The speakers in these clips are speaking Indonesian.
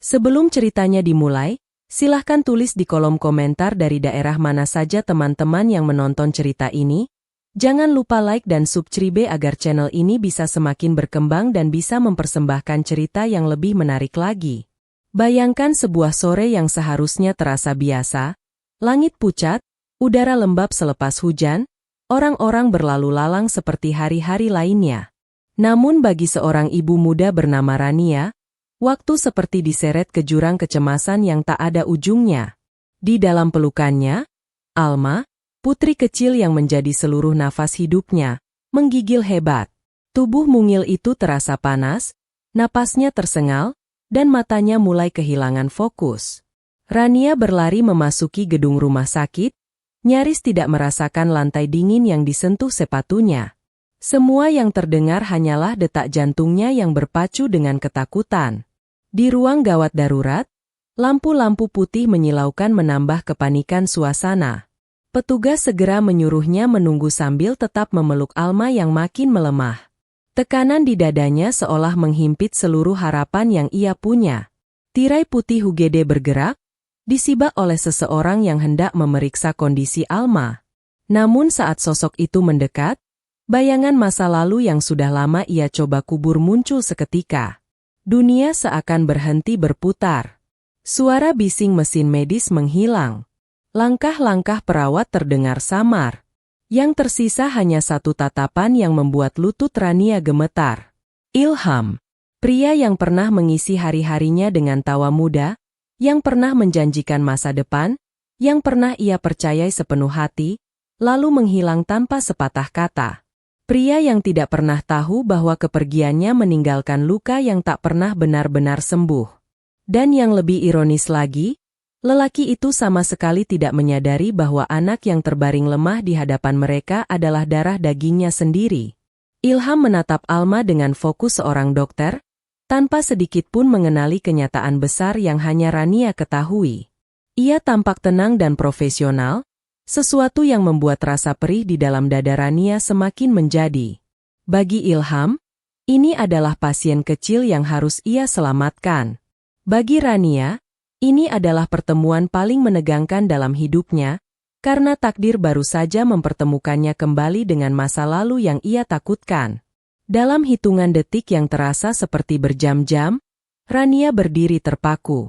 Sebelum ceritanya dimulai, silahkan tulis di kolom komentar dari daerah mana saja teman-teman yang menonton cerita ini. Jangan lupa like dan subscribe agar channel ini bisa semakin berkembang dan bisa mempersembahkan cerita yang lebih menarik lagi. Bayangkan sebuah sore yang seharusnya terasa biasa, langit pucat, udara lembab selepas hujan, orang-orang berlalu lalang seperti hari-hari lainnya. Namun bagi seorang ibu muda bernama Rania, waktu seperti diseret ke jurang kecemasan yang tak ada ujungnya. Di dalam pelukannya, Alma, putri kecil yang menjadi seluruh nafas hidupnya, menggigil hebat. Tubuh mungil itu terasa panas, napasnya tersengal, dan matanya mulai kehilangan fokus. Rania berlari memasuki gedung rumah sakit, nyaris tidak merasakan lantai dingin yang disentuh sepatunya. Semua yang terdengar hanyalah detak jantungnya yang berpacu dengan ketakutan. Di ruang gawat darurat, lampu-lampu putih menyilaukan menambah kepanikan suasana. Petugas segera menyuruhnya menunggu sambil tetap memeluk Alma yang makin melemah. Tekanan di dadanya seolah menghimpit seluruh harapan yang ia punya. Tirai putih UGD bergerak, disibak oleh seseorang yang hendak memeriksa kondisi Alma. Namun saat sosok itu mendekat, bayangan masa lalu yang sudah lama ia coba kubur muncul seketika. Dunia seakan berhenti berputar. Suara bising mesin medis menghilang. Langkah-langkah perawat terdengar samar. Yang tersisa hanya satu tatapan yang membuat lutut Rania gemetar. Ilham, pria yang pernah mengisi hari-harinya dengan tawa muda, yang pernah menjanjikan masa depan, yang pernah ia percayai sepenuh hati, lalu menghilang tanpa sepatah kata. Pria yang tidak pernah tahu bahwa kepergiannya meninggalkan luka yang tak pernah benar-benar sembuh. Dan yang lebih ironis lagi, lelaki itu sama sekali tidak menyadari bahwa anak yang terbaring lemah di hadapan mereka adalah darah dagingnya sendiri. Ilham menatap Alma dengan fokus seorang dokter, tanpa sedikit pun mengenali kenyataan besar yang hanya Rania ketahui. Ia tampak tenang dan profesional, sesuatu yang membuat rasa perih di dalam dada Rania semakin menjadi. Bagi Ilham, ini adalah pasien kecil yang harus ia selamatkan. Bagi Rania, ini adalah pertemuan paling menegangkan dalam hidupnya, karena takdir baru saja mempertemukannya kembali dengan masa lalu yang ia takutkan. Dalam hitungan detik yang terasa seperti berjam-jam, Rania berdiri terpaku.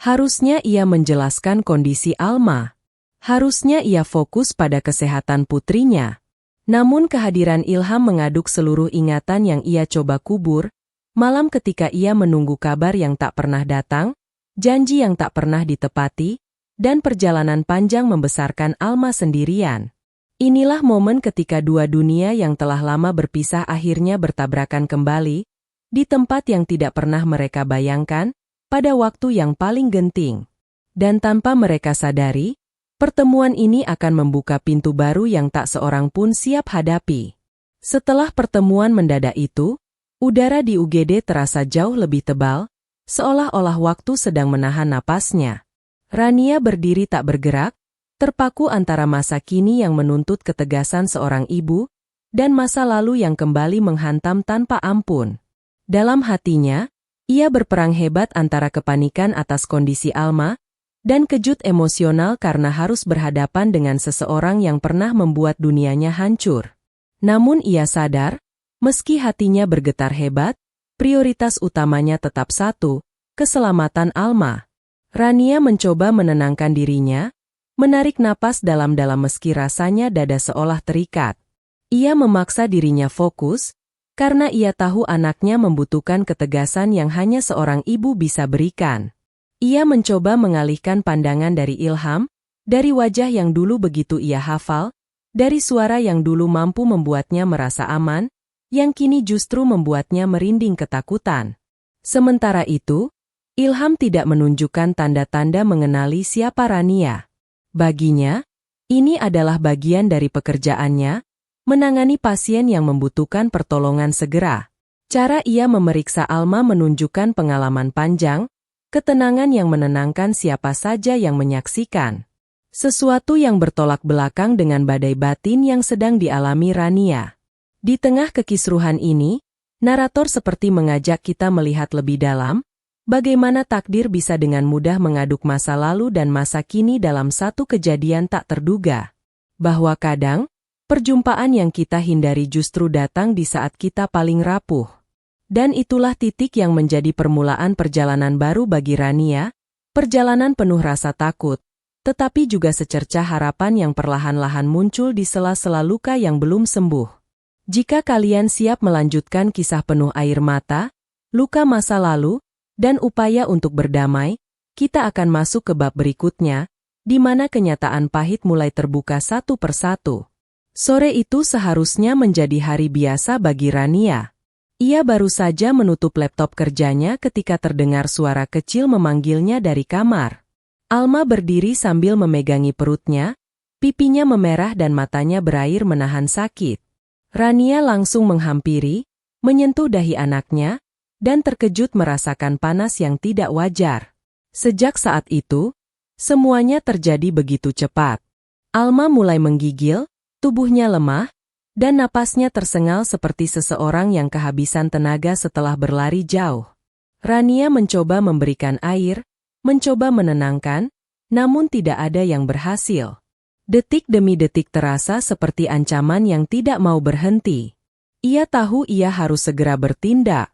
Harusnya ia menjelaskan kondisi Alma. Harusnya ia fokus pada kesehatan putrinya. Namun kehadiran Ilham mengaduk seluruh ingatan yang ia coba kubur, malam ketika ia menunggu kabar yang tak pernah datang, janji yang tak pernah ditepati, dan perjalanan panjang membesarkan Alma sendirian. Inilah momen ketika dua dunia yang telah lama berpisah akhirnya bertabrakan kembali, di tempat yang tidak pernah mereka bayangkan, pada waktu yang paling genting. Dan tanpa mereka sadari, pertemuan ini akan membuka pintu baru yang tak seorang pun siap hadapi. Setelah pertemuan mendadak itu, udara di UGD terasa jauh lebih tebal, seolah-olah waktu sedang menahan napasnya. Rania berdiri tak bergerak, terpaku antara masa kini yang menuntut ketegasan seorang ibu, dan masa lalu yang kembali menghantam tanpa ampun. Dalam hatinya, ia berperang hebat antara kepanikan atas kondisi Alma, dan kejut emosional karena harus berhadapan dengan seseorang yang pernah membuat dunianya hancur. Namun ia sadar, meski hatinya bergetar hebat, prioritas utamanya tetap satu, keselamatan Alma. Rania mencoba menenangkan dirinya, menarik napas dalam-dalam meski rasanya dada seolah terikat. Ia memaksa dirinya fokus, karena ia tahu anaknya membutuhkan ketegasan yang hanya seorang ibu bisa berikan. Ia mencoba mengalihkan pandangan dari Ilham, dari wajah yang dulu begitu ia hafal, dari suara yang dulu mampu membuatnya merasa aman, yang kini justru membuatnya merinding ketakutan. Sementara itu, Ilham tidak menunjukkan tanda-tanda mengenali siapa Rania. Baginya, ini adalah bagian dari pekerjaannya, menangani pasien yang membutuhkan pertolongan segera. Cara ia memeriksa Alma menunjukkan pengalaman panjang, ketenangan yang menenangkan siapa saja yang menyaksikan. Sesuatu yang bertolak belakang dengan badai batin yang sedang dialami Rania. Di tengah kekisruhan ini, narator seperti mengajak kita melihat lebih dalam, Bagaimana takdir bisa dengan mudah mengaduk masa lalu dan masa kini dalam satu kejadian tak terduga? Bahwa kadang, perjumpaan yang kita hindari justru datang di saat kita paling rapuh. Dan itulah titik yang menjadi permulaan perjalanan baru bagi Rania, perjalanan penuh rasa takut, tetapi juga secercah harapan yang perlahan-lahan muncul di sela-sela luka yang belum sembuh. Jika kalian siap melanjutkan kisah penuh air mata, luka masa lalu, dan upaya untuk berdamai, kita akan masuk ke bab berikutnya, di mana kenyataan pahit mulai terbuka satu persatu. Sore itu seharusnya menjadi hari biasa bagi Rania. Ia baru saja menutup laptop kerjanya ketika terdengar suara kecil memanggilnya dari kamar. Alma berdiri sambil memegangi perutnya, pipinya memerah dan matanya berair menahan sakit. Rania langsung menghampiri, menyentuh dahi anaknya, dan terkejut merasakan panas yang tidak wajar. Sejak saat itu, semuanya terjadi begitu cepat. Alma mulai menggigil, tubuhnya lemah, dan napasnya tersengal seperti seseorang yang kehabisan tenaga setelah berlari jauh. Rania mencoba memberikan air, mencoba menenangkan, namun tidak ada yang berhasil. Detik demi detik terasa seperti ancaman yang tidak mau berhenti. Ia tahu ia harus segera bertindak.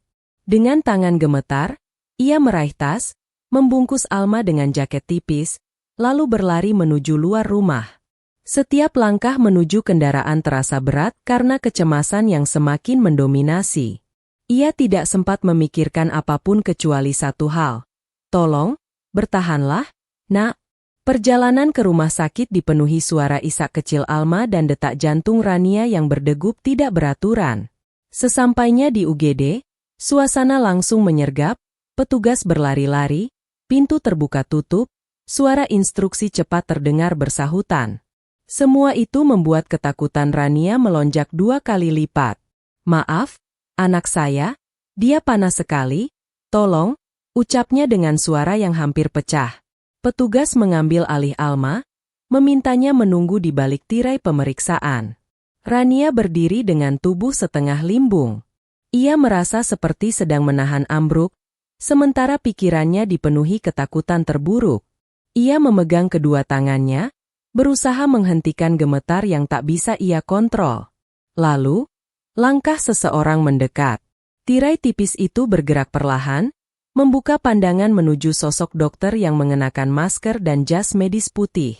Dengan tangan gemetar, ia meraih tas, membungkus Alma dengan jaket tipis, lalu berlari menuju luar rumah. Setiap langkah menuju kendaraan terasa berat karena kecemasan yang semakin mendominasi. Ia tidak sempat memikirkan apapun kecuali satu hal. Tolong, bertahanlah, nak. Perjalanan ke rumah sakit dipenuhi suara isak kecil Alma dan detak jantung Rania yang berdegup tidak beraturan. Sesampainya di UGD, suasana langsung menyergap, petugas berlari-lari, pintu terbuka tutup, suara instruksi cepat terdengar bersahutan. Semua itu membuat ketakutan Rania melonjak 2 kali lipat. Maaf, anak saya, dia panas sekali, tolong, ucapnya dengan suara yang hampir pecah. Petugas mengambil alih Alma, memintanya menunggu di balik tirai pemeriksaan. Rania berdiri dengan tubuh setengah limbung. Ia merasa seperti sedang menahan ambruk, sementara pikirannya dipenuhi ketakutan terburuk. Ia memegang kedua tangannya, berusaha menghentikan gemetar yang tak bisa ia kontrol. Lalu, langkah seseorang mendekat. Tirai tipis itu bergerak perlahan, membuka pandangan menuju sosok dokter yang mengenakan masker dan jas medis putih.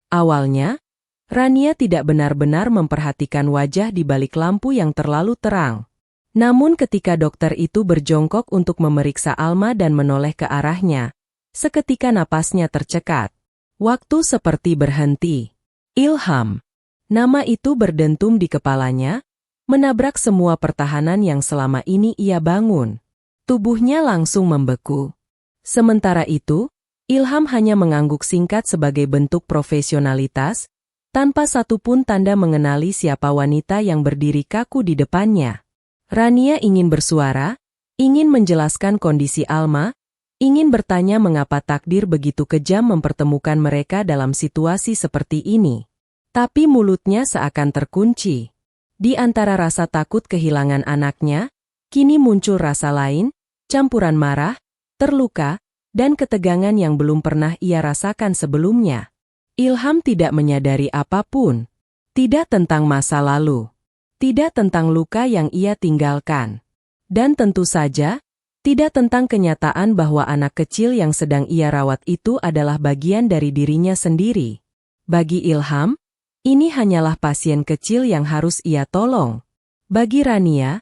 Awalnya, Rania tidak benar-benar memperhatikan wajah di balik lampu yang terlalu terang. Namun ketika dokter itu berjongkok untuk memeriksa Alma dan menoleh ke arahnya, seketika napasnya tercekat. Waktu seperti berhenti. Ilham. Nama itu berdentum di kepalanya, menabrak semua pertahanan yang selama ini ia bangun. Tubuhnya langsung membeku. Sementara itu, Ilham hanya mengangguk singkat sebagai bentuk profesionalitas, tanpa satupun tanda mengenali siapa wanita yang berdiri kaku di depannya. Rania ingin bersuara, ingin menjelaskan kondisi Alma, ingin bertanya mengapa takdir begitu kejam mempertemukan mereka dalam situasi seperti ini. Tapi mulutnya seakan terkunci. Di antara rasa takut kehilangan anaknya, kini muncul rasa lain, campuran marah, terluka, dan ketegangan yang belum pernah ia rasakan sebelumnya. Ilham tidak menyadari apapun. Tidak tentang masa lalu. Tidak tentang luka yang ia tinggalkan. Dan tentu saja, tidak tentang kenyataan bahwa anak kecil yang sedang ia rawat itu adalah bagian dari dirinya sendiri. Bagi Ilham, ini hanyalah pasien kecil yang harus ia tolong. Bagi Rania,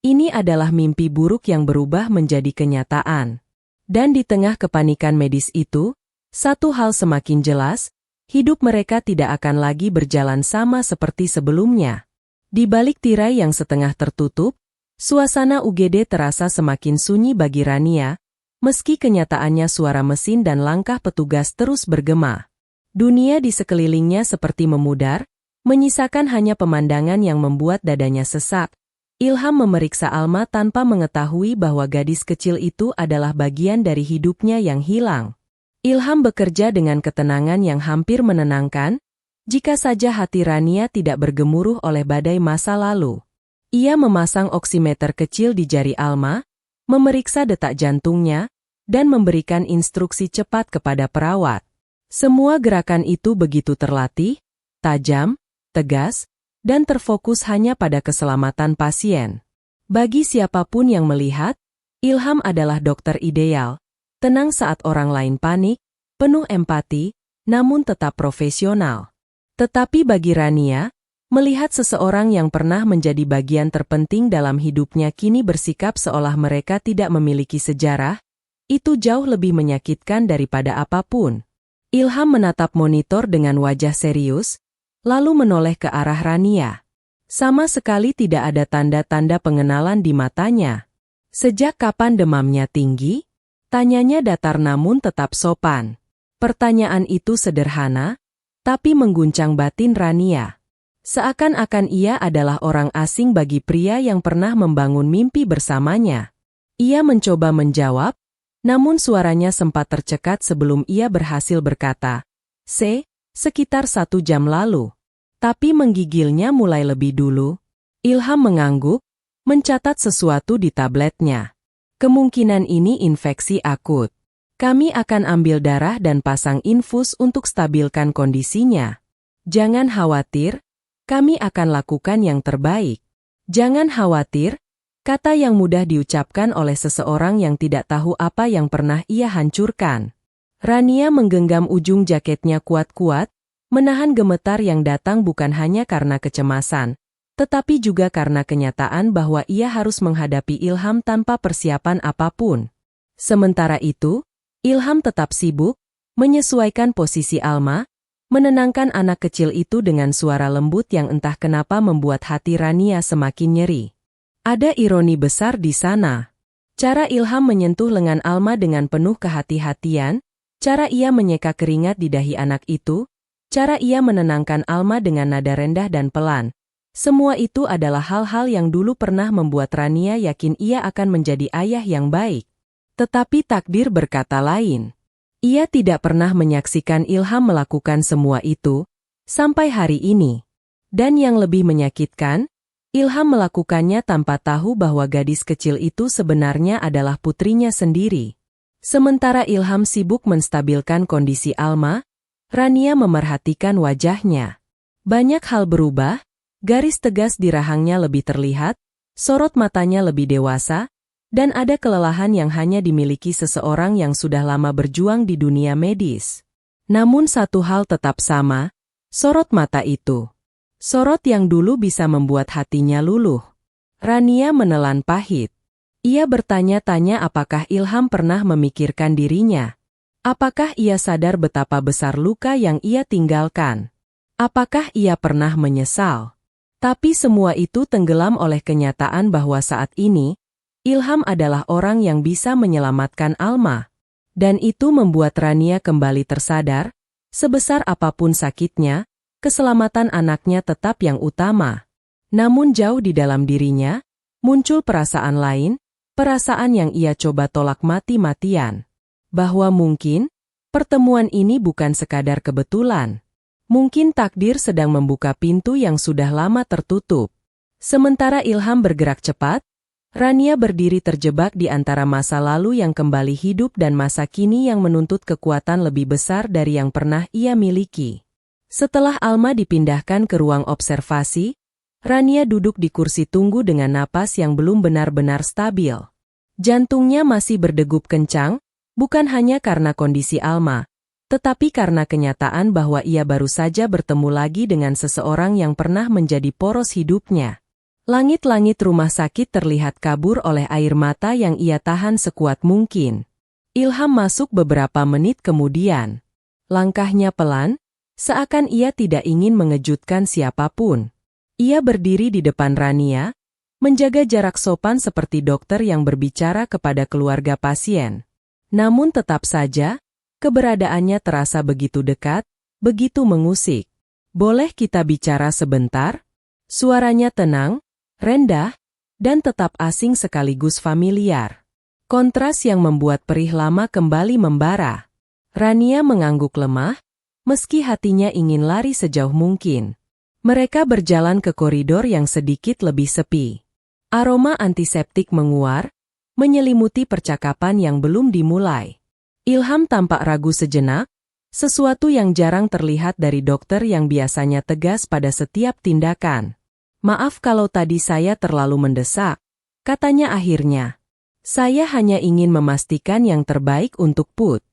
ini adalah mimpi buruk yang berubah menjadi kenyataan. Dan di tengah kepanikan medis itu, satu hal semakin jelas, hidup mereka tidak akan lagi berjalan sama seperti sebelumnya. Di balik tirai yang setengah tertutup, suasana UGD terasa semakin sunyi bagi Rania, meski kenyataannya suara mesin dan langkah petugas terus bergema. Dunia di sekelilingnya seperti memudar, menyisakan hanya pemandangan yang membuat dadanya sesak. Ilham memeriksa Alma tanpa mengetahui bahwa gadis kecil itu adalah bagian dari hidupnya yang hilang. Ilham bekerja dengan ketenangan yang hampir menenangkan, jika saja hati Rania tidak bergemuruh oleh badai masa lalu. Ia memasang oximeter kecil di jari Alma, memeriksa detak jantungnya, dan memberikan instruksi cepat kepada perawat. Semua gerakan itu begitu terlatih, tajam, tegas, dan terfokus hanya pada keselamatan pasien. Bagi siapapun yang melihat, Ilham adalah dokter ideal, tenang saat orang lain panik, penuh empati, namun tetap profesional. Tetapi bagi Rania, melihat seseorang yang pernah menjadi bagian terpenting dalam hidupnya kini bersikap seolah mereka tidak memiliki sejarah, itu jauh lebih menyakitkan daripada apapun. Ilham menatap monitor dengan wajah serius, lalu menoleh ke arah Rania. Sama sekali tidak ada tanda-tanda pengenalan di matanya. Sejak kapan demamnya tinggi? Tanyanya datar namun tetap sopan. Pertanyaan itu sederhana, tapi mengguncang batin Rania. Seakan-akan ia adalah orang asing bagi pria yang pernah membangun mimpi bersamanya. Ia mencoba menjawab, namun suaranya sempat tercekat sebelum ia berhasil berkata, sekitar 1 jam lalu. Tapi menggigilnya mulai lebih dulu. Ilham mengangguk, mencatat sesuatu di tabletnya. Kemungkinan ini infeksi akut. Kami akan ambil darah dan pasang infus untuk stabilkan kondisinya. Jangan khawatir, kami akan lakukan yang terbaik. Jangan khawatir, kata yang mudah diucapkan oleh seseorang yang tidak tahu apa yang pernah ia hancurkan. Rania menggenggam ujung jaketnya kuat-kuat, menahan gemetar yang datang bukan hanya karena kecemasan, tetapi juga karena kenyataan bahwa ia harus menghadapi Ilham tanpa persiapan apapun. Sementara itu, Ilham tetap sibuk, menyesuaikan posisi Alma, menenangkan anak kecil itu dengan suara lembut yang entah kenapa membuat hati Rania semakin nyeri. Ada ironi besar di sana. Cara Ilham menyentuh lengan Alma dengan penuh kehati-hatian, cara ia menyeka keringat di dahi anak itu, cara ia menenangkan Alma dengan nada rendah dan pelan. Semua itu adalah hal-hal yang dulu pernah membuat Rania yakin ia akan menjadi ayah yang baik. Tetapi takdir berkata lain. Ia tidak pernah menyaksikan Ilham melakukan semua itu, sampai hari ini. Dan yang lebih menyakitkan, Ilham melakukannya tanpa tahu bahwa gadis kecil itu sebenarnya adalah putrinya sendiri. Sementara Ilham sibuk menstabilkan kondisi Alma, Rania memerhatikan wajahnya. Banyak hal berubah, garis tegas di rahangnya lebih terlihat, sorot matanya lebih dewasa, dan ada kelelahan yang hanya dimiliki seseorang yang sudah lama berjuang di dunia medis. Namun satu hal tetap sama, sorot mata itu. Sorot yang dulu bisa membuat hatinya luluh. Rania menelan pahit. Ia bertanya-tanya apakah Ilham pernah memikirkan dirinya. Apakah ia sadar betapa besar luka yang ia tinggalkan? Apakah ia pernah menyesal? Tapi semua itu tenggelam oleh kenyataan bahwa saat ini, Ilham adalah orang yang bisa menyelamatkan Alma. Dan itu membuat Rania kembali tersadar, sebesar apapun sakitnya, keselamatan anaknya tetap yang utama. Namun jauh di dalam dirinya, muncul perasaan lain, perasaan yang ia coba tolak mati-matian. Bahwa mungkin, pertemuan ini bukan sekadar kebetulan. Mungkin takdir sedang membuka pintu yang sudah lama tertutup. Sementara Ilham bergerak cepat, Rania berdiri terjebak di antara masa lalu yang kembali hidup dan masa kini yang menuntut kekuatan lebih besar dari yang pernah ia miliki. Setelah Alma dipindahkan ke ruang observasi, Rania duduk di kursi tunggu dengan napas yang belum benar-benar stabil. Jantungnya masih berdegup kencang, bukan hanya karena kondisi Alma, tetapi karena kenyataan bahwa ia baru saja bertemu lagi dengan seseorang yang pernah menjadi poros hidupnya. Langit-langit rumah sakit terlihat kabur oleh air mata yang ia tahan sekuat mungkin. Ilham masuk beberapa menit kemudian. Langkahnya pelan, seakan ia tidak ingin mengejutkan siapapun. Ia berdiri di depan Rania, menjaga jarak sopan seperti dokter yang berbicara kepada keluarga pasien. Namun tetap saja, keberadaannya terasa begitu dekat, begitu mengusik. "Boleh kita bicara sebentar?" Suaranya tenang, rendah, dan tetap asing sekaligus familiar. Kontras yang membuat perih lama kembali membara. Rania mengangguk lemah, meski hatinya ingin lari sejauh mungkin. Mereka berjalan ke koridor yang sedikit lebih sepi. Aroma antiseptik menguar, menyelimuti percakapan yang belum dimulai. Ilham tampak ragu sejenak, sesuatu yang jarang terlihat dari dokter yang biasanya tegas pada setiap tindakan. "Maaf kalau tadi saya terlalu mendesak," katanya akhirnya. "Saya hanya ingin memastikan yang terbaik untuk Put."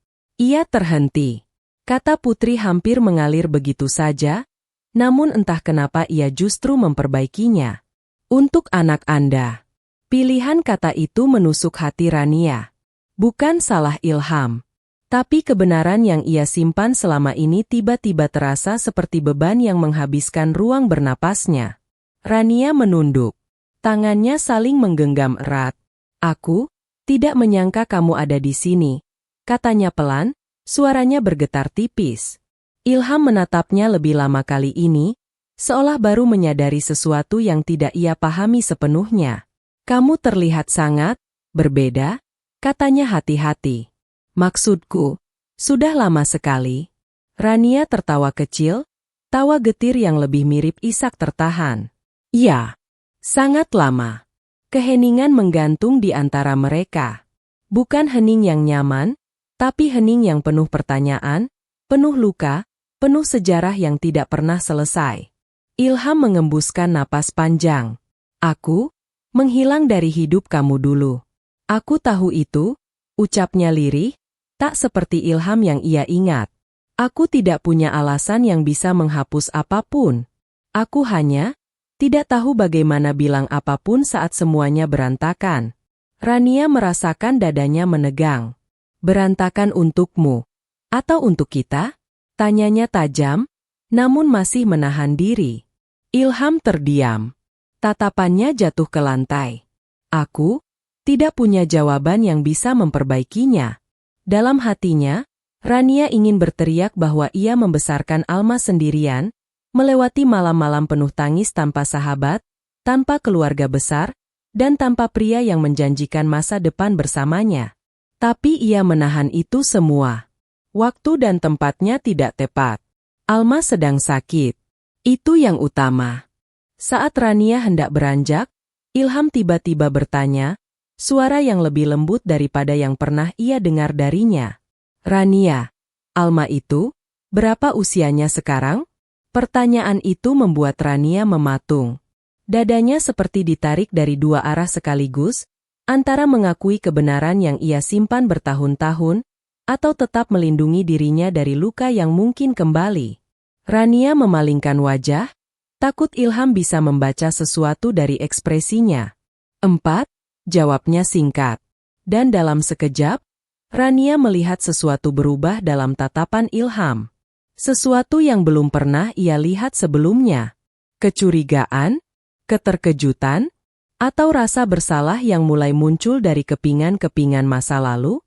Ia terhenti. Kata Putri hampir mengalir begitu saja, namun entah kenapa ia justru memperbaikinya. "Untuk anak Anda." Pilihan kata itu menusuk hati Rania. Bukan salah Ilham. Tapi kebenaran yang ia simpan selama ini tiba-tiba terasa seperti beban yang menghabiskan ruang bernapasnya. Rania menunduk. Tangannya saling menggenggam erat. "Aku tidak menyangka kamu ada di sini," katanya pelan, suaranya bergetar tipis. Ilham menatapnya lebih lama kali ini, seolah baru menyadari sesuatu yang tidak ia pahami sepenuhnya. "Kamu terlihat sangat berbeda," katanya hati-hati. "Maksudku, sudah lama sekali." Rania tertawa kecil, tawa getir yang lebih mirip isak tertahan. "Ya, sangat lama." Keheningan menggantung di antara mereka. Bukan hening yang nyaman, tapi hening yang penuh pertanyaan, penuh luka, penuh sejarah yang tidak pernah selesai. Ilham mengembuskan napas panjang. "Aku menghilang dari hidup kamu dulu." "Aku tahu itu," ucapnya lirih, tak seperti Ilham yang ia ingat. "Aku tidak punya alasan yang bisa menghapus apapun. Aku hanya tidak tahu bagaimana bilang apapun saat semuanya berantakan." Rania merasakan dadanya menegang. "Berantakan untukmu? Atau untuk kita?" Tanyanya tajam, namun masih menahan diri. Ilham terdiam. Tatapannya jatuh ke lantai. "Aku tidak punya jawaban yang bisa memperbaikinya." Dalam hatinya, Rania ingin berteriak bahwa ia membesarkan Alma sendirian, melewati malam-malam penuh tangis tanpa sahabat, tanpa keluarga besar, dan tanpa pria yang menjanjikan masa depan bersamanya. Tapi ia menahan itu semua. Waktu dan tempatnya tidak tepat. Alma sedang sakit. Itu yang utama. Saat Rania hendak beranjak, Ilham tiba-tiba bertanya, suara yang lebih lembut daripada yang pernah ia dengar darinya. "Rania, Alma itu, berapa usianya sekarang?" Pertanyaan itu membuat Rania mematung. Dadanya seperti ditarik dari dua arah sekaligus, antara mengakui kebenaran yang ia simpan bertahun-tahun, atau tetap melindungi dirinya dari luka yang mungkin kembali. Rania memalingkan wajah, takut Ilham bisa membaca sesuatu dari ekspresinya. "4," jawabnya singkat. Dan dalam sekejap, Rania melihat sesuatu berubah dalam tatapan Ilham. Sesuatu yang belum pernah ia lihat sebelumnya. Kecurigaan, keterkejutan, atau rasa bersalah yang mulai muncul dari kepingan-kepingan masa lalu?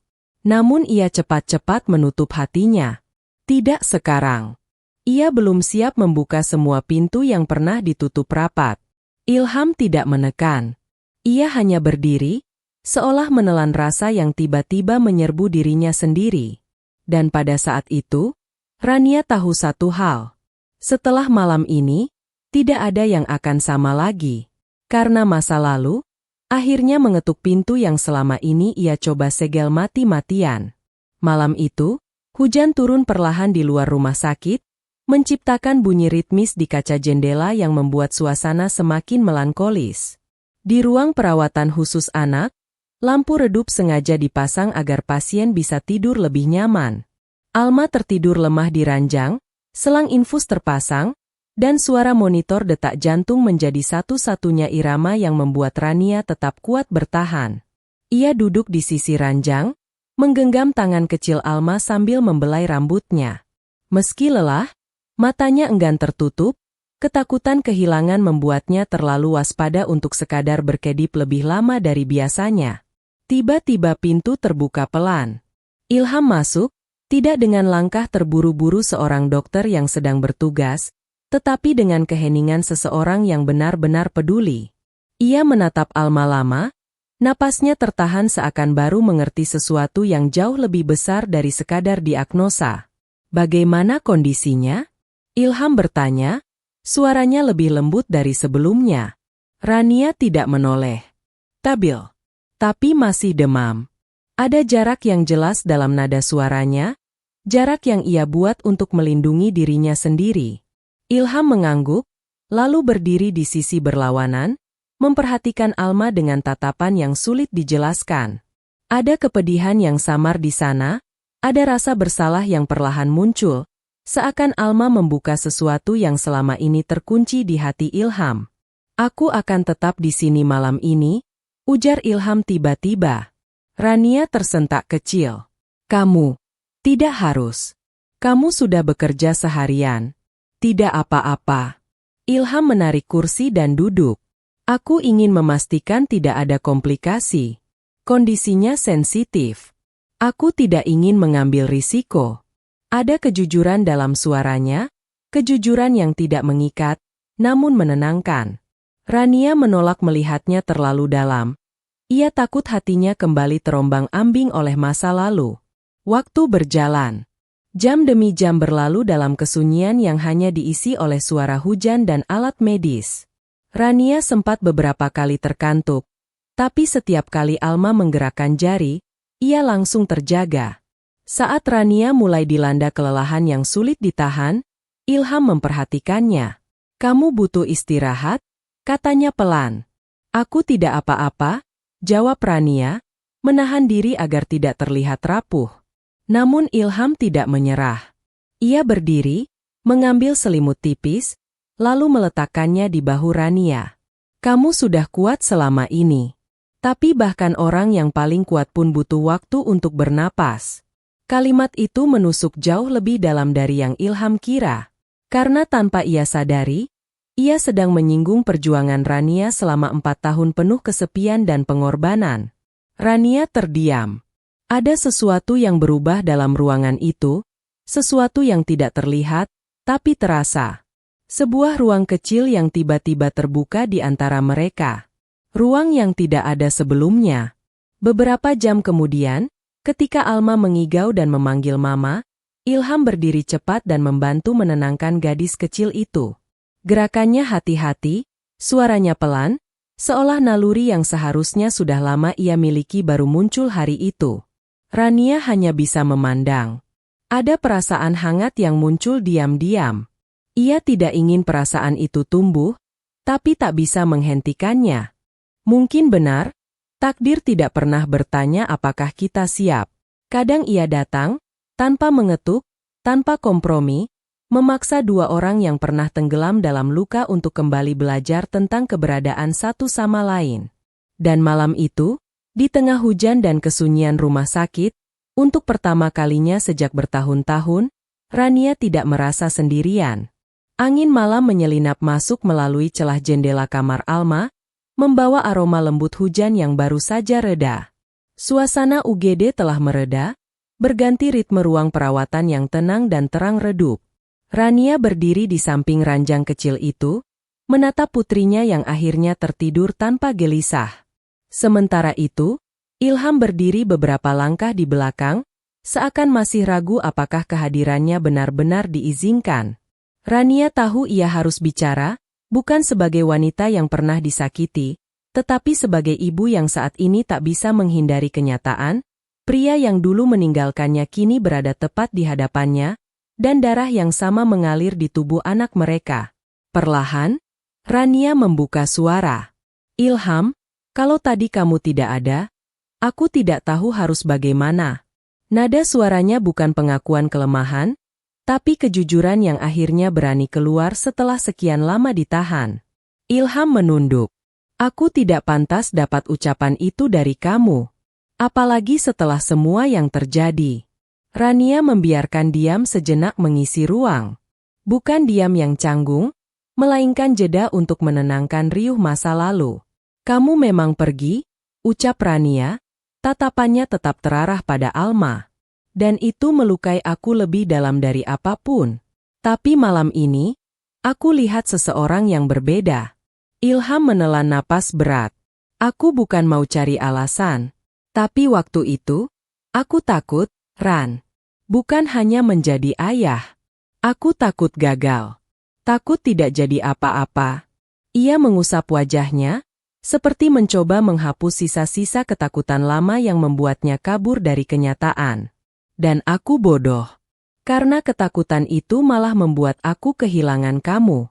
Namun ia cepat-cepat menutup hatinya. Tidak sekarang. Ia belum siap membuka semua pintu yang pernah ditutup rapat. Ilham tidak menekan. Ia hanya berdiri, seolah menelan rasa yang tiba-tiba menyerbu dirinya sendiri. Dan pada saat itu, Rania tahu satu hal. Setelah malam ini, tidak ada yang akan sama lagi. Karena masa lalu, akhirnya mengetuk pintu yang selama ini ia coba segel mati-matian. Malam itu, hujan turun perlahan di luar rumah sakit, menciptakan bunyi ritmis di kaca jendela yang membuat suasana semakin melankolis. Di ruang perawatan khusus anak, lampu redup sengaja dipasang agar pasien bisa tidur lebih nyaman. Alma tertidur lemah di ranjang, selang infus terpasang, dan suara monitor detak jantung menjadi satu-satunya irama yang membuat Rania tetap kuat bertahan. Ia duduk di sisi ranjang, menggenggam tangan kecil Alma sambil membelai rambutnya. Meski lelah, matanya enggan tertutup, ketakutan kehilangan membuatnya terlalu waspada untuk sekadar berkedip lebih lama dari biasanya. Tiba-tiba pintu terbuka pelan. Ilham masuk, tidak dengan langkah terburu-buru seorang dokter yang sedang bertugas, tetapi dengan keheningan seseorang yang benar-benar peduli. Ia menatap Alma lama, napasnya tertahan seakan baru mengerti sesuatu yang jauh lebih besar dari sekadar diagnosa. "Bagaimana kondisinya?" Ilham bertanya, suaranya lebih lembut dari sebelumnya. Rania tidak menoleh. "Stabil," tapi masih demam. Ada jarak yang jelas dalam nada suaranya, jarak yang ia buat untuk melindungi dirinya sendiri. Ilham mengangguk, lalu berdiri di sisi berlawanan, memperhatikan Alma dengan tatapan yang sulit dijelaskan. Ada kepedihan yang samar di sana, ada rasa bersalah yang perlahan muncul, seakan Alma membuka sesuatu yang selama ini terkunci di hati Ilham. Aku akan tetap di sini malam ini, ujar Ilham tiba-tiba. Rania tersentak kecil. Kamu, tidak harus. Kamu sudah bekerja seharian. Tidak apa-apa. Ilham menarik kursi dan duduk. Aku ingin memastikan tidak ada komplikasi. Kondisinya sensitif. Aku tidak ingin mengambil risiko. Ada kejujuran dalam suaranya, kejujuran yang tidak mengikat, namun menenangkan. Rania menolak melihatnya terlalu dalam. Ia takut hatinya kembali terombang-ambing oleh masa lalu. Waktu berjalan. Jam demi jam berlalu dalam kesunyian yang hanya diisi oleh suara hujan dan alat medis. Rania sempat beberapa kali terkantuk, tapi setiap kali Alma menggerakkan jari, ia langsung terjaga. Saat Rania mulai dilanda kelelahan yang sulit ditahan, Ilham memperhatikannya. Kamu butuh istirahat? Katanya pelan. Aku tidak apa-apa, jawab Rania, menahan diri agar tidak terlihat rapuh. Namun Ilham tidak menyerah. Ia berdiri, mengambil selimut tipis, lalu meletakkannya di bahu Rania. Kamu sudah kuat selama ini. Tapi bahkan orang yang paling kuat pun butuh waktu untuk bernapas. Kalimat itu menusuk jauh lebih dalam dari yang Ilham kira. Karena tanpa ia sadari, ia sedang menyinggung perjuangan Rania selama 4 tahun penuh kesepian dan pengorbanan. Rania terdiam. Ada sesuatu yang berubah dalam ruangan itu, sesuatu yang tidak terlihat, tapi terasa. Sebuah ruang kecil yang tiba-tiba terbuka di antara mereka. Ruang yang tidak ada sebelumnya. Beberapa jam kemudian, ketika Alma mengigau dan memanggil Mama, Ilham berdiri cepat dan membantu menenangkan gadis kecil itu. Gerakannya hati-hati, suaranya pelan, seolah naluri yang seharusnya sudah lama ia miliki baru muncul hari itu. Rania hanya bisa memandang. Ada perasaan hangat yang muncul diam-diam. Ia tidak ingin perasaan itu tumbuh, tapi tak bisa menghentikannya. Mungkin benar, takdir tidak pernah bertanya apakah kita siap. Kadang ia datang, tanpa mengetuk, tanpa kompromi, memaksa dua orang yang pernah tenggelam dalam luka untuk kembali belajar tentang keberadaan satu sama lain. Dan malam itu, di tengah hujan dan kesunyian rumah sakit, untuk pertama kalinya sejak bertahun-tahun, Rania tidak merasa sendirian. Angin malam menyelinap masuk melalui celah jendela kamar Alma, membawa aroma lembut hujan yang baru saja reda. Suasana UGD telah mereda, berganti ritme ruang perawatan yang tenang dan terang redup. Rania berdiri di samping ranjang kecil itu, menatap putrinya yang akhirnya tertidur tanpa gelisah. Sementara itu, Ilham berdiri beberapa langkah di belakang, seakan masih ragu apakah kehadirannya benar-benar diizinkan. Rania tahu ia harus bicara, bukan sebagai wanita yang pernah disakiti, tetapi sebagai ibu yang saat ini tak bisa menghindari kenyataan, pria yang dulu meninggalkannya kini berada tepat di hadapannya, dan darah yang sama mengalir di tubuh anak mereka. Perlahan, Rania membuka suara. Ilham, kalau tadi kamu tidak ada, aku tidak tahu harus bagaimana. Nada suaranya bukan pengakuan kelemahan, tapi kejujuran yang akhirnya berani keluar setelah sekian lama ditahan. Ilham menunduk. Aku tidak pantas dapat ucapan itu dari kamu. Apalagi setelah semua yang terjadi. Rania membiarkan diam sejenak mengisi ruang. Bukan diam yang canggung, melainkan jeda untuk menenangkan riuh masa lalu. Kamu memang pergi, ucap Rania, tatapannya tetap terarah pada Alma. Dan itu melukai aku lebih dalam dari apapun. Tapi malam ini, aku lihat seseorang yang berbeda. Ilham menelan napas berat. Aku bukan mau cari alasan. Tapi waktu itu, aku takut, Ran. Bukan hanya menjadi ayah. Aku takut gagal. Takut tidak jadi apa-apa. Ia mengusap wajahnya, Seperti mencoba menghapus sisa-sisa ketakutan lama yang membuatnya kabur dari kenyataan. Dan aku bodoh. Karena ketakutan itu malah membuat aku kehilangan kamu.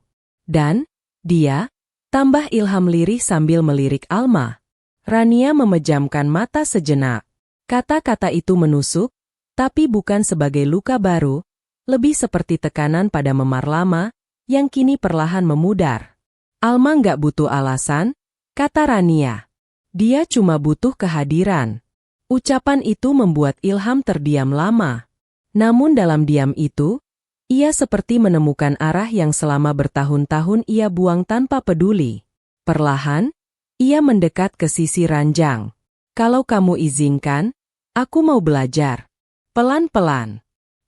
Dan, dia, tambah Ilham lirih sambil melirik Alma. Rania memejamkan mata sejenak. Kata-kata itu menusuk, tapi bukan sebagai luka baru, lebih seperti tekanan pada memar lama, yang kini perlahan memudar. Alma nggak butuh alasan, kata Rania. Dia cuma butuh kehadiran. Ucapan itu membuat Ilham terdiam lama. Namun dalam diam itu, ia seperti menemukan arah yang selama bertahun-tahun ia buang tanpa peduli. Perlahan, ia mendekat ke sisi ranjang. Kalau kamu izinkan, aku mau belajar. Pelan-pelan.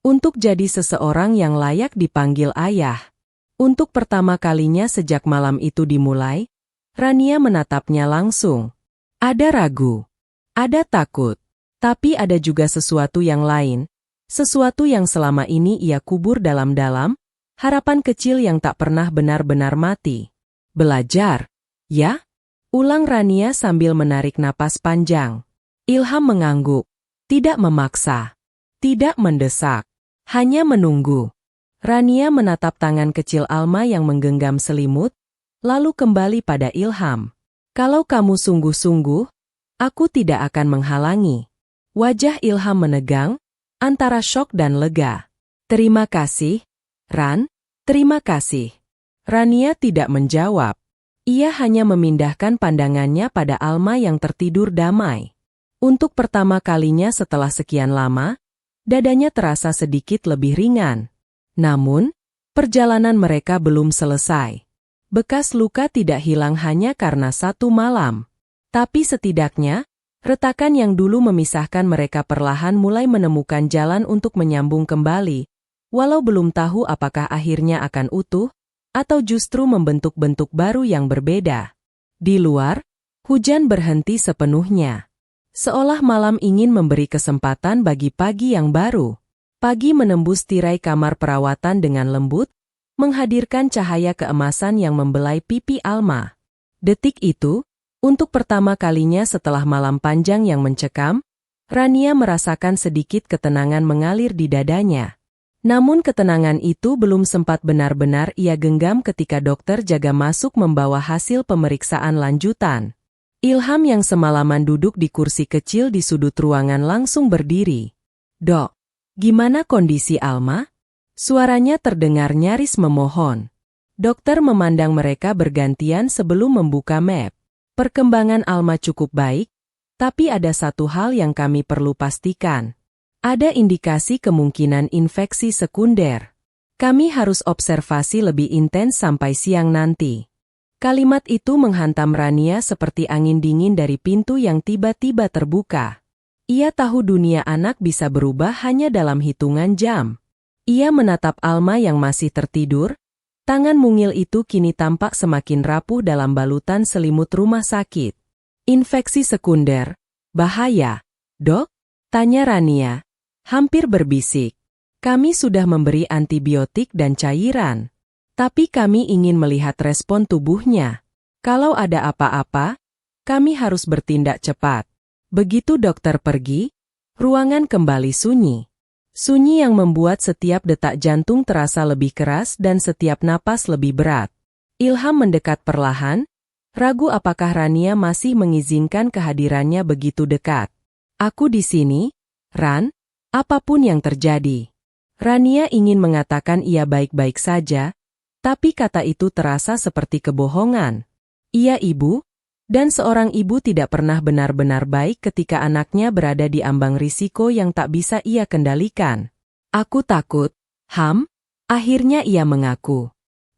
Untuk jadi seseorang yang layak dipanggil ayah. Untuk pertama kalinya sejak malam itu dimulai, Rania menatapnya langsung. Ada ragu. Ada takut. Tapi ada juga sesuatu yang lain. Sesuatu yang selama ini ia kubur dalam-dalam, harapan kecil yang tak pernah benar-benar mati. Belajar, ya? Ulang Rania sambil menarik napas panjang. Ilham mengangguk. Tidak memaksa. Tidak mendesak. Hanya menunggu. Rania menatap tangan kecil Alma yang menggenggam selimut, lalu kembali pada Ilham. Kalau kamu sungguh-sungguh, aku tidak akan menghalangi. Wajah Ilham menegang, antara syok dan lega. Terima kasih, Ran, terima kasih. Rania tidak menjawab. Ia hanya memindahkan pandangannya pada Alma yang tertidur damai. Untuk pertama kalinya setelah sekian lama, dadanya terasa sedikit lebih ringan. Namun, perjalanan mereka belum selesai. Bekas luka tidak hilang hanya karena satu malam. Tapi setidaknya, retakan yang dulu memisahkan mereka perlahan mulai menemukan jalan untuk menyambung kembali, walau belum tahu apakah akhirnya akan utuh, atau justru membentuk bentuk baru yang berbeda. Di luar, hujan berhenti sepenuhnya. Seolah malam ingin memberi kesempatan bagi pagi yang baru. Pagi menembus tirai kamar perawatan dengan lembut, menghadirkan cahaya keemasan yang membelai pipi Alma. Detik itu, untuk pertama kalinya setelah malam panjang yang mencekam, Rania merasakan sedikit ketenangan mengalir di dadanya. Namun ketenangan itu belum sempat benar-benar ia genggam ketika dokter jaga masuk membawa hasil pemeriksaan lanjutan. Ilham yang semalaman duduk di kursi kecil di sudut ruangan langsung berdiri. Dok, gimana kondisi Alma? Suaranya terdengar nyaris memohon. Dokter memandang mereka bergantian sebelum membuka map. Perkembangan Alma cukup baik, tapi ada satu hal yang kami perlu pastikan. Ada indikasi kemungkinan infeksi sekunder. Kami harus observasi lebih intens sampai siang nanti. Kalimat itu menghantam Rania seperti angin dingin dari pintu yang tiba-tiba terbuka. Ia tahu dunia anak bisa berubah hanya dalam hitungan jam. Ia menatap Alma yang masih tertidur. Tangan mungil itu kini tampak semakin rapuh dalam balutan selimut rumah sakit. Infeksi sekunder, bahaya, dok? Tanya Rania, hampir berbisik. Kami sudah memberi antibiotik dan cairan. Tapi kami ingin melihat respon tubuhnya. Kalau ada apa-apa, kami harus bertindak cepat. Begitu dokter pergi, ruangan kembali sunyi. Sunyi yang membuat setiap detak jantung terasa lebih keras dan setiap napas lebih berat. Ilham mendekat perlahan, ragu apakah Rania masih mengizinkan kehadirannya begitu dekat. Aku di sini, Ran, apapun yang terjadi. Rania ingin mengatakan ia baik-baik saja, tapi kata itu terasa seperti kebohongan. Ia ibu, dan seorang ibu tidak pernah benar-benar baik ketika anaknya berada di ambang risiko yang tak bisa ia kendalikan. Aku takut, akhirnya ia mengaku.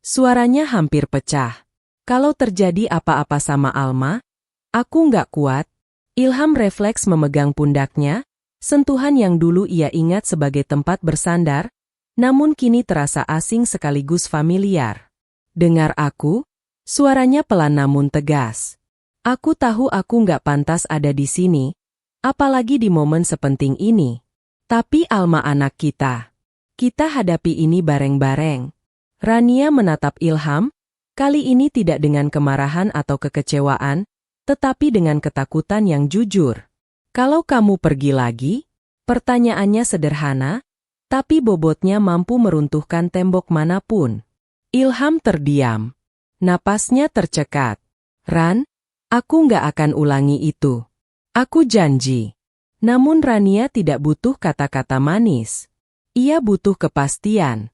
Suaranya hampir pecah. Kalau terjadi apa-apa sama Alma, aku nggak kuat. Ilham refleks memegang pundaknya, sentuhan yang dulu ia ingat sebagai tempat bersandar, namun kini terasa asing sekaligus familiar. Dengar aku, suaranya pelan namun tegas. Aku tahu aku nggak pantas ada di sini, apalagi di momen sepenting ini. Tapi Alma anak kita. Kita hadapi ini bareng-bareng. Rania menatap Ilham, kali ini tidak dengan kemarahan atau kekecewaan, tetapi dengan ketakutan yang jujur. Kalau kamu pergi lagi? Pertanyaannya sederhana, tapi bobotnya mampu meruntuhkan tembok manapun. Ilham terdiam. Napasnya tercekat. Ran, aku nggak akan ulangi itu. Aku janji. Namun Rania tidak butuh kata-kata manis. Ia butuh kepastian.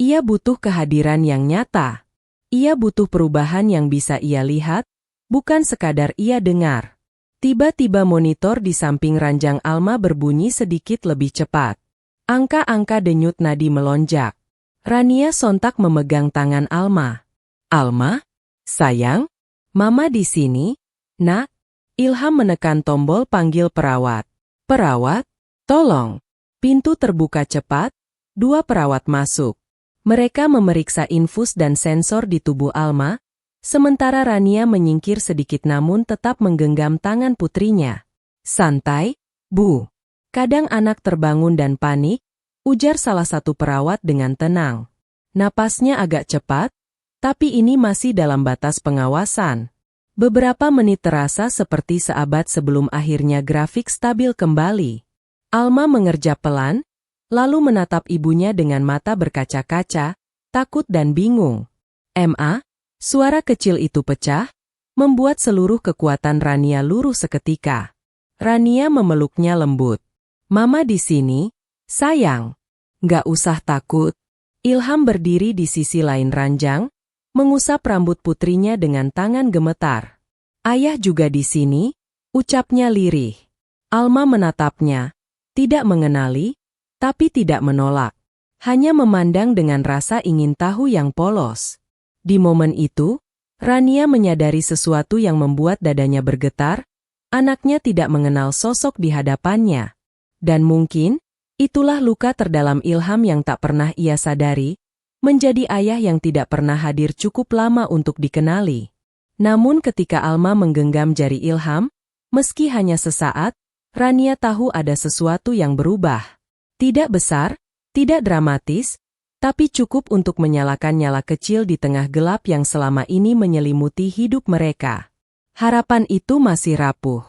Ia butuh kehadiran yang nyata. Ia butuh perubahan yang bisa ia lihat, bukan sekadar ia dengar. Tiba-tiba monitor di samping ranjang Alma berbunyi sedikit lebih cepat. Angka-angka denyut nadi melonjak. Rania sontak memegang tangan Alma. Alma? Sayang? Mama di sini? Nak? Ilham menekan tombol panggil perawat. Perawat? Tolong. Pintu terbuka cepat, 2 perawat masuk. Mereka memeriksa infus dan sensor di tubuh Alma, sementara Rania menyingkir sedikit namun tetap menggenggam tangan putrinya. Santai, Bu. Kadang anak terbangun dan panik, ujar salah satu perawat dengan tenang. Napasnya agak cepat, tapi ini masih dalam batas pengawasan. Beberapa menit terasa seperti seabad sebelum akhirnya grafik stabil kembali. Alma mengerjap pelan, lalu menatap ibunya dengan mata berkaca-kaca, takut dan bingung. "Ma?" Suara kecil itu pecah, membuat seluruh kekuatan Rania luruh seketika. Rania memeluknya lembut. "Mama di sini, sayang. Nggak usah takut." Ilham berdiri di sisi lain ranjang, mengusap rambut putrinya dengan tangan gemetar. "Ayah juga di sini," ucapnya lirih. Alma menatapnya, tidak mengenali, tapi tidak menolak. Hanya memandang dengan rasa ingin tahu yang polos. Di momen itu, Rania menyadari sesuatu yang membuat dadanya bergetar, anaknya tidak mengenal sosok di hadapannya. Dan mungkin, itulah luka terdalam Ilham yang tak pernah ia sadari, menjadi ayah yang tidak pernah hadir cukup lama untuk dikenali. Namun ketika Alma menggenggam jari Ilham, meski hanya sesaat, Rania tahu ada sesuatu yang berubah. Tidak besar, tidak dramatis, tapi cukup untuk menyalakan nyala kecil di tengah gelap yang selama ini menyelimuti hidup mereka. Harapan itu masih rapuh.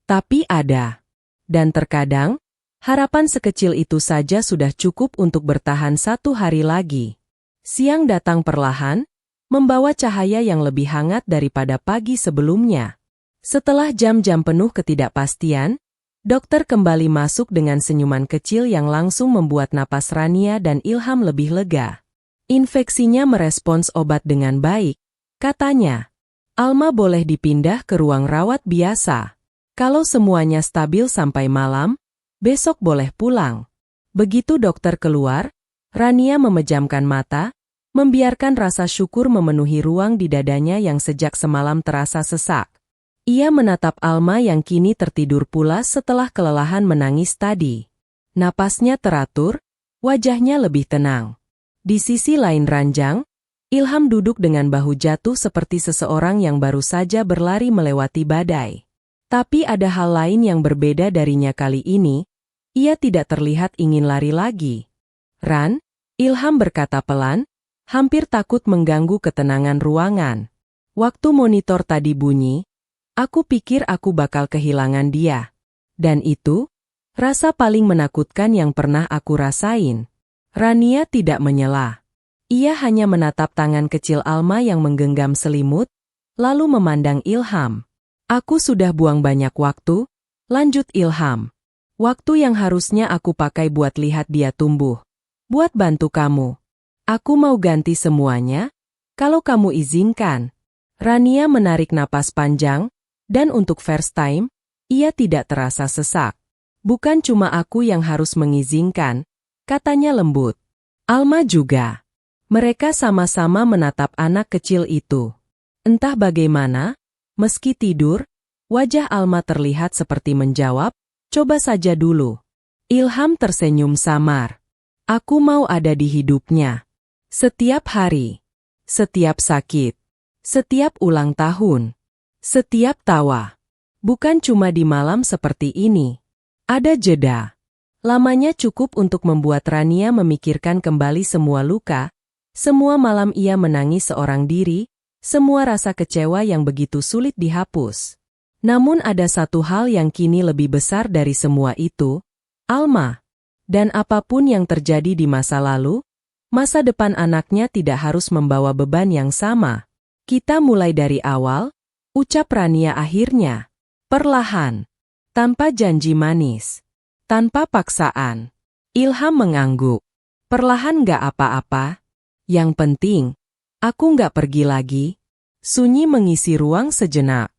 Tapi ada. Dan terkadang, harapan sekecil itu saja sudah cukup untuk bertahan 1 hari lagi. Siang datang perlahan, membawa cahaya yang lebih hangat daripada pagi sebelumnya. Setelah jam-jam penuh ketidakpastian, dokter kembali masuk dengan senyuman kecil yang langsung membuat napas Rania dan Ilham lebih lega. Infeksinya merespons obat dengan baik, katanya. Alma boleh dipindah ke ruang rawat biasa. Kalau semuanya stabil sampai malam, besok boleh pulang. Begitu dokter keluar, Rania memejamkan mata, membiarkan rasa syukur memenuhi ruang di dadanya yang sejak semalam terasa sesak. Ia menatap Alma yang kini tertidur pulas setelah kelelahan menangis tadi. Napasnya teratur, wajahnya lebih tenang. Di sisi lain ranjang, Ilham duduk dengan bahu jatuh seperti seseorang yang baru saja berlari melewati badai. Tapi ada hal lain yang berbeda darinya kali ini, ia tidak terlihat ingin lari lagi. "Ran," Ilham berkata pelan, hampir takut mengganggu ketenangan ruangan. "Waktu monitor tadi bunyi, aku pikir aku bakal kehilangan dia. Dan itu, rasa paling menakutkan yang pernah aku rasain." Rania tidak menyela. Ia hanya menatap tangan kecil Alma yang menggenggam selimut, lalu memandang Ilham. "Aku sudah buang banyak waktu," lanjut Ilham. "Waktu yang harusnya aku pakai buat lihat dia tumbuh. Buat bantu kamu. Aku mau ganti semuanya, kalau kamu izinkan." Rania menarik napas panjang, dan untuk first time, ia tidak terasa sesak. "Bukan cuma aku yang harus mengizinkan," katanya lembut. Alma juga. Mereka sama-sama menatap anak kecil itu. Entah bagaimana, meski tidur, wajah Alma terlihat seperti menjawab, "Coba saja dulu." Ilham tersenyum samar. "Aku mau ada di hidupnya. Setiap hari. Setiap sakit. Setiap ulang tahun. Setiap tawa. Bukan cuma di malam seperti ini. Ada jeda. Lamanya cukup untuk membuat Rania memikirkan kembali semua luka, semua malam ia menangis seorang diri, semua rasa kecewa yang begitu sulit dihapus. Namun ada satu hal yang kini lebih besar dari semua itu, Alma. Dan apapun yang terjadi di masa lalu, masa depan anaknya tidak harus membawa beban yang sama. Kita mulai dari awal, ucap Rania akhirnya. Perlahan. Tanpa janji manis. Tanpa paksaan. Ilham mengangguk. Perlahan gak apa-apa. Yang penting, aku gak pergi lagi. Sunyi mengisi ruang sejenak.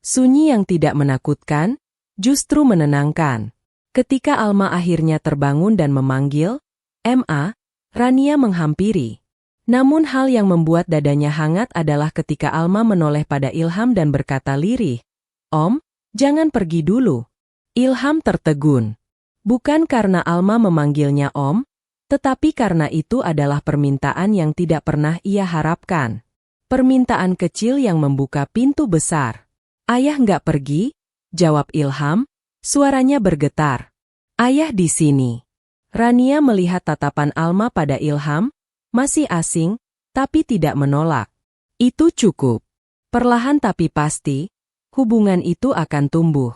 Sunyi yang tidak menakutkan, justru menenangkan. Ketika Alma akhirnya terbangun dan memanggil, "Ma," Rania menghampiri. Namun hal yang membuat dadanya hangat adalah ketika Alma menoleh pada Ilham dan berkata lirih, "Om, jangan pergi dulu." Ilham tertegun. Bukan karena Alma memanggilnya Om, tetapi karena itu adalah permintaan yang tidak pernah ia harapkan. Permintaan kecil yang membuka pintu besar. "Ayah nggak pergi," jawab Ilham, suaranya bergetar. "Ayah di sini." Rania melihat tatapan Alma pada Ilham, masih asing, tapi tidak menolak. Itu cukup. Perlahan tapi pasti, hubungan itu akan tumbuh.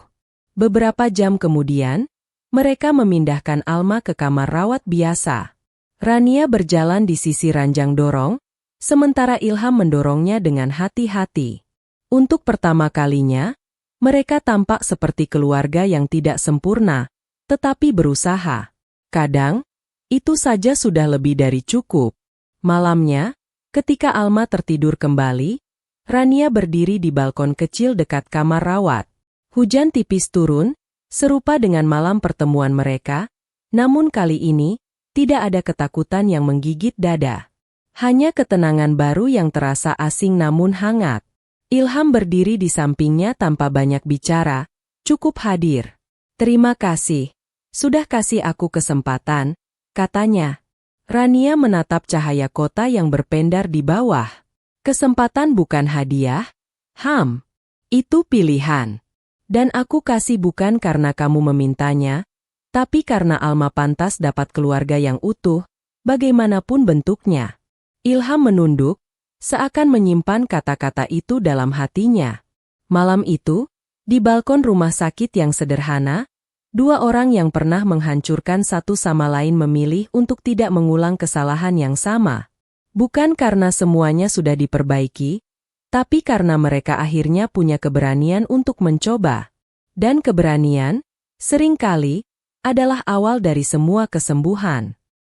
Beberapa jam kemudian, mereka memindahkan Alma ke kamar rawat biasa. Rania berjalan di sisi ranjang dorong, sementara Ilham mendorongnya dengan hati-hati. Untuk pertama kalinya, mereka tampak seperti keluarga yang tidak sempurna, tetapi berusaha. Kadang, itu saja sudah lebih dari cukup. Malamnya, ketika Alma tertidur kembali, Rania berdiri di balkon kecil dekat kamar rawat. Hujan tipis turun, serupa dengan malam pertemuan mereka, namun kali ini, tidak ada ketakutan yang menggigit dada. Hanya ketenangan baru yang terasa asing namun hangat. Ilham berdiri di sampingnya tanpa banyak bicara, cukup hadir. "Terima kasih, sudah kasih aku kesempatan," katanya. Rania menatap cahaya kota yang berpendar di bawah. "Kesempatan bukan hadiah, Ham. Itu pilihan. Dan aku kasih bukan karena kamu memintanya, tapi karena Alma pantas dapat keluarga yang utuh, bagaimanapun bentuknya." Ilham menunduk, seakan menyimpan kata-kata itu dalam hatinya. Malam itu, di balkon rumah sakit yang sederhana, dua orang yang pernah menghancurkan satu sama lain memilih untuk tidak mengulang kesalahan yang sama. Bukan karena semuanya sudah diperbaiki, tapi karena mereka akhirnya punya keberanian untuk mencoba. Dan keberanian, seringkali, adalah awal dari semua kesembuhan.